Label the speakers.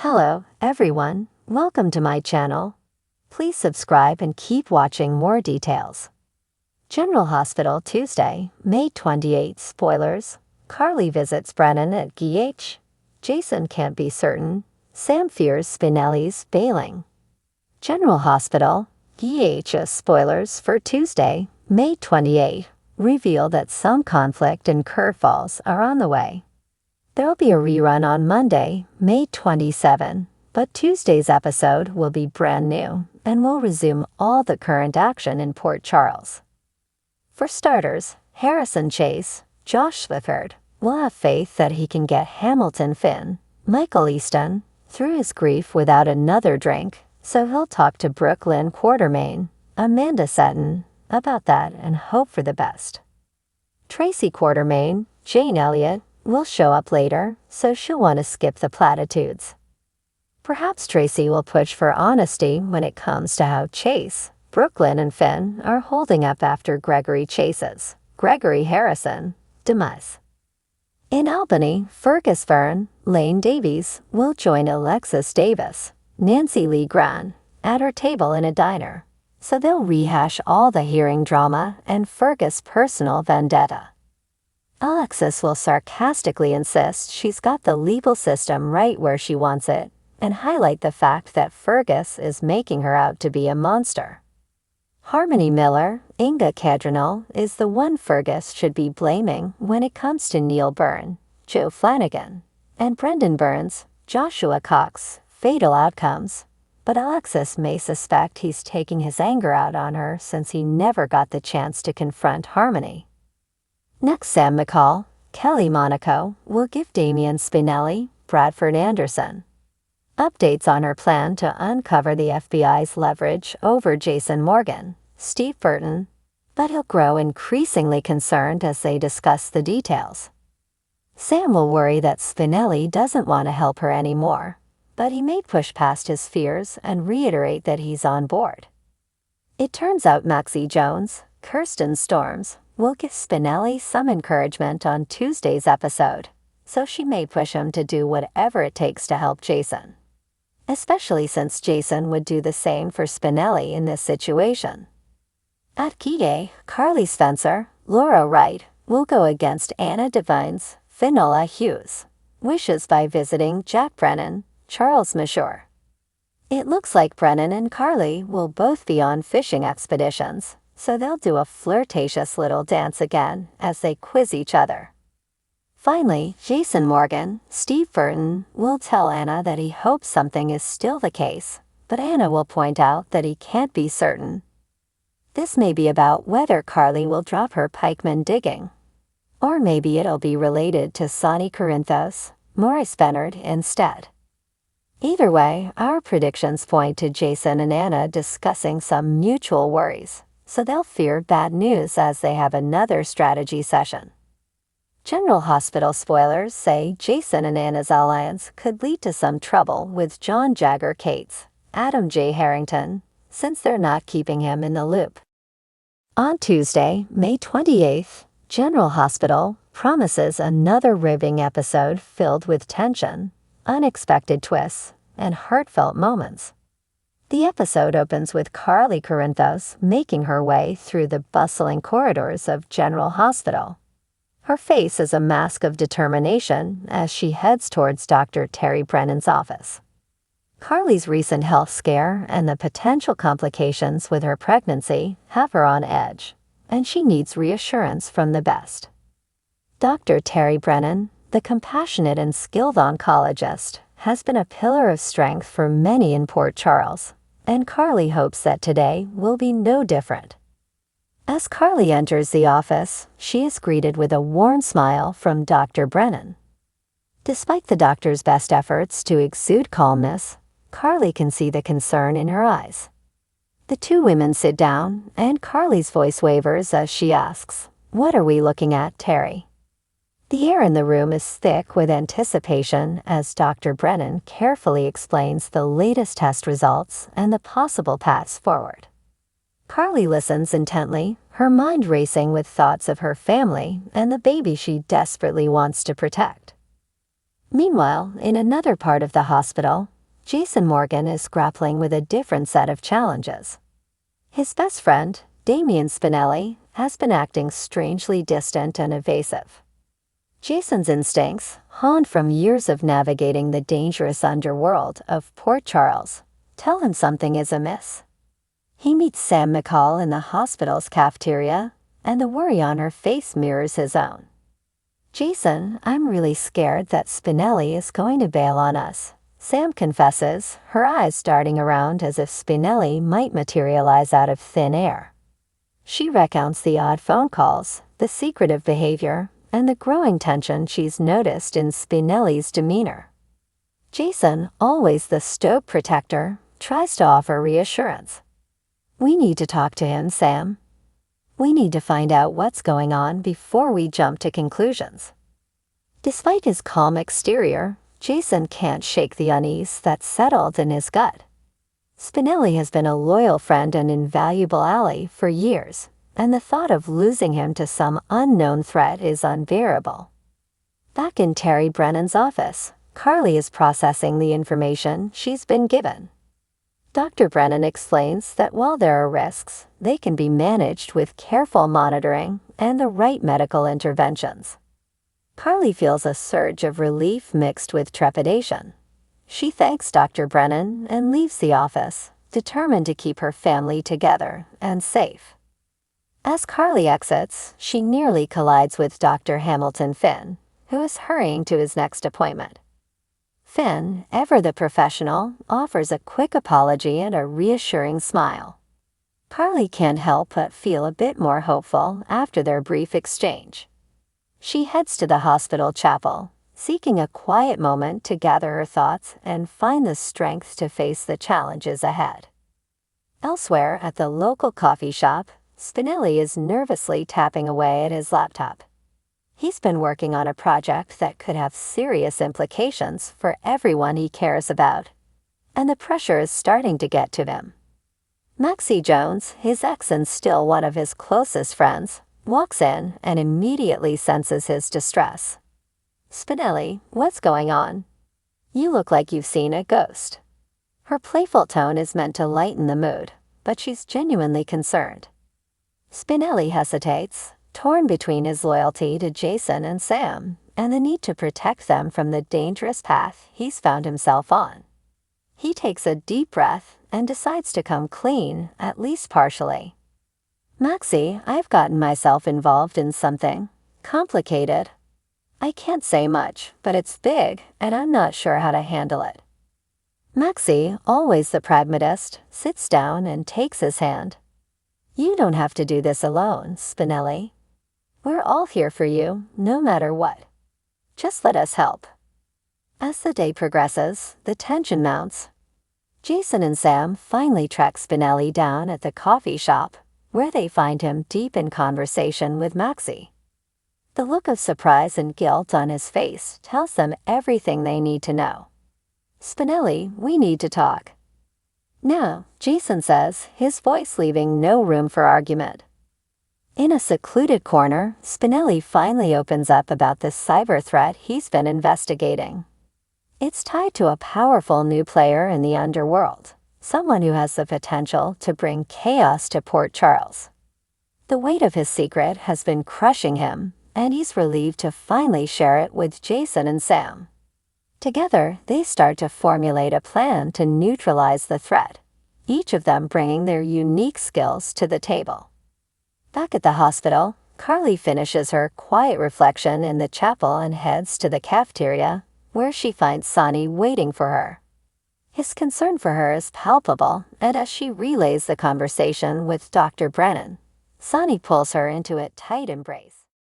Speaker 1: Hello, everyone. Welcome to my channel. Please subscribe and keep watching more details. General Hospital, Tuesday, May 28. Spoilers. Carly visits Brennan at GH. Jason can't be certain. Sam fears Spinelli's bailing. General Hospital, GH. Spoilers for Tuesday, May 28. Reveal that some conflict and curveballs are on the way. There'll be a rerun on Monday, May 27, but Tuesday's episode will be brand new and will resume all the current action in Port Charles. For starters, Harrison Chase, Josh Swifford, will have faith that he can get Hamilton Finn, Michael Easton, through his grief without another drink, so he'll talk to Brooklyn Quartermain, Amanda Seton, about that and hope for the best. Tracy Quartermain, Jane Elliott, will show up later, so she'll want to skip the platitudes. Perhaps Tracy will push for honesty when it comes to how Chase, Brooklyn, and Finn are holding up after Gregory Harrison, demise. In Albany, Fergus Verne, Lane Davies will join Alexis Davis, Nancy Lee Gran, at her table in a diner, so they'll rehash all the hearing drama and Fergus' personal vendetta. Alexis will sarcastically insist she's got the legal system right where she wants it, and highlight the fact that Fergus is making her out to be a monster. Harmony Miller, Inga Cadranel, is the one Fergus should be blaming when it comes to Neil Byrne, Joe Flanagan, and Brendan Burns, Joshua Cox, fatal outcomes, but Alexis may suspect he's taking his anger out on her since he never got the chance to confront Harmony. Next, Sam McCall, Kelly Monaco, will give Damian Spinelli, Bradford Anderson, updates on her plan to uncover the FBI's leverage over Jason Morgan, Steve Burton, but he'll grow increasingly concerned as they discuss the details. Sam will worry that Spinelli doesn't want to help her anymore, but he may push past his fears and reiterate that he's on board. It turns out Maxie Jones, Kirsten Storms, will give Spinelli some encouragement on Tuesday's episode, so she may push him to do whatever it takes to help Jason, especially since Jason would do the same for Spinelli in this situation. At Gige, Carly Spencer, Laura Wright, will go against Anna Devine's Finola Hughes wishes by visiting Jack Brennan, Charles Mashore. It looks like Brennan and Carly will both be on fishing expeditions, so they'll do a flirtatious little dance again as they quiz each other. Finally, Jason Morgan, Steve Burton, will tell Anna that he hopes something is still the case, but Anna will point out that he can't be certain. This may be about whether Carly will drop her pikeman digging, or maybe it'll be related to Sonny Corinthos, Maurice Bennard instead. Either way, our predictions point to Jason and Anna discussing some mutual worries, so they'll fear bad news as they have another strategy session. General Hospital spoilers say Jason and Anna's alliance could lead to some trouble with John Jagger Cates, Adam J. Harrington, since they're not keeping him in the loop. On Tuesday, May 28th, General Hospital promises another riveting episode filled with tension, unexpected twists, and heartfelt moments. The episode opens with Carly Corinthos making her way through the bustling corridors of General Hospital. Her face is a mask of determination as she heads towards Dr. Terry Brennan's office. Carly's recent health scare and the potential complications with her pregnancy have her on edge, and she needs reassurance from the best. Dr. Terry Brennan, the compassionate and skilled oncologist, has been a pillar of strength for many in Port Charles, and Carly hopes that today will be no different. As Carly enters the office, she is greeted with a warm smile from Dr. Brennan. Despite the doctor's best efforts to exude calmness, Carly can see the concern in her eyes. The two women sit down, and Carly's voice wavers as she asks, "What are we looking at, Terry?" The air in the room is thick with anticipation as Dr. Brennan carefully explains the latest test results and the possible paths forward. Carly listens intently, her mind racing with thoughts of her family and the baby she desperately wants to protect. Meanwhile, in another part of the hospital, Jason Morgan is grappling with a different set of challenges. His best friend, Damian Spinelli, has been acting strangely distant and evasive. Jason's instincts, honed from years of navigating the dangerous underworld of Port Charles, tell him something is amiss. He meets Sam McCall in the hospital's cafeteria, and the worry on her face mirrors his own. "Jason, I'm really scared that Spinelli is going to bail on us," Sam confesses, her eyes darting around as if Spinelli might materialize out of thin air. She recounts the odd phone calls, the secretive behavior, and the growing tension she's noticed in Spinelli's demeanor. Jason, always the stoic protector, tries to offer reassurance. "We need to talk to him, Sam. We need to find out what's going on before we jump to conclusions." Despite his calm exterior, Jason can't shake the unease that's settled in his gut. Spinelli has been a loyal friend and invaluable ally for years, and the thought of losing him to some unknown threat is unbearable. Back in Terry Brennan's office, Carly is processing the information she's been given. Dr. Brennan explains that while there are risks, they can be managed with careful monitoring and the right medical interventions. Carly feels a surge of relief mixed with trepidation. She thanks Dr. Brennan and leaves the office, determined to keep her family together and safe. As Carly exits, she nearly collides with Dr. Hamilton Finn, who is hurrying to his next appointment. Finn, ever the professional, offers a quick apology and a reassuring smile. Carly can't help but feel a bit more hopeful after their brief exchange. She heads to the hospital chapel, seeking a quiet moment to gather her thoughts and find the strength to face the challenges ahead. Elsewhere at the local coffee shop, Spinelli is nervously tapping away at his laptop. He's been working on a project that could have serious implications for everyone he cares about, and the pressure is starting to get to him. Maxie Jones, his ex and still one of his closest friends, walks in and immediately senses his distress. "Spinelli, what's going on? You look like you've seen a ghost." Her playful tone is meant to lighten the mood, but she's genuinely concerned. Spinelli hesitates, torn between his loyalty to Jason and Sam and the need to protect them from the dangerous path he's found himself on. He takes a deep breath and decides to come clean, at least partially. "Maxie, I've gotten myself involved in something complicated. I can't say much, but it's big, and I'm not sure how to handle it." Maxie, always the pragmatist, sits down and takes his hand. "You don't have to do this alone, Spinelli. We're all here for you, no matter what. Just let us help." As the day progresses, the tension mounts. Jason and Sam finally track Spinelli down at the coffee shop, where they find him deep in conversation with Maxie. The look of surprise and guilt on his face tells them everything they need to know. "Spinelli, we need to talk." "No," Jason says, his voice leaving no room for argument. In a secluded corner, Spinelli finally opens up about the cyber threat he's been investigating. It's tied to a powerful new player in the underworld, someone who has the potential to bring chaos to Port Charles. The weight of his secret has been crushing him, and he's relieved to finally share it with Jason and Sam. Together, they start to formulate a plan to neutralize the threat, each of them bringing their unique skills to the table. Back at the hospital, Carly finishes her quiet reflection in the chapel and heads to the cafeteria, where she finds Sonny waiting for her. His concern for her is palpable, and as she relays the conversation with Dr. Brennan, Sonny pulls her into a tight embrace.